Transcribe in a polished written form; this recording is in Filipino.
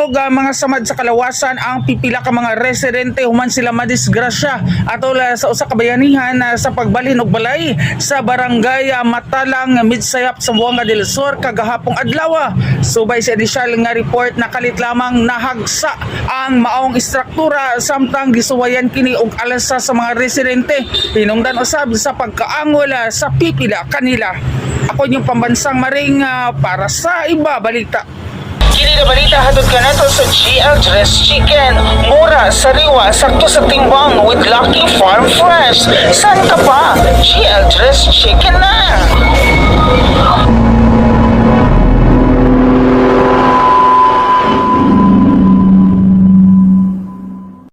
og mga samad sa kalawasan ang pipila ka mga residente human sila madisgrasya atol sa usa ka bayanihan sa pagbalhin og balay sa barangay Matalang, Midsayap, Zamboanga del Sur kagahapong adlaw. Subay sa inisyal nga report na kalit lamang nahagsa ang maong istruktura samtang gisuwayan kini og alasa sa mga residente pinungdan usab sa pagkaangol sa pipila kanila. Ako yung pambansang maring para sa iba balita. Kini na balita hatod ka nato sa GL Dress Chicken. Mura, sariwa, sakto sa timbang with Lucky Farm Fresh. Saan ka pa? GL Dress Chicken na!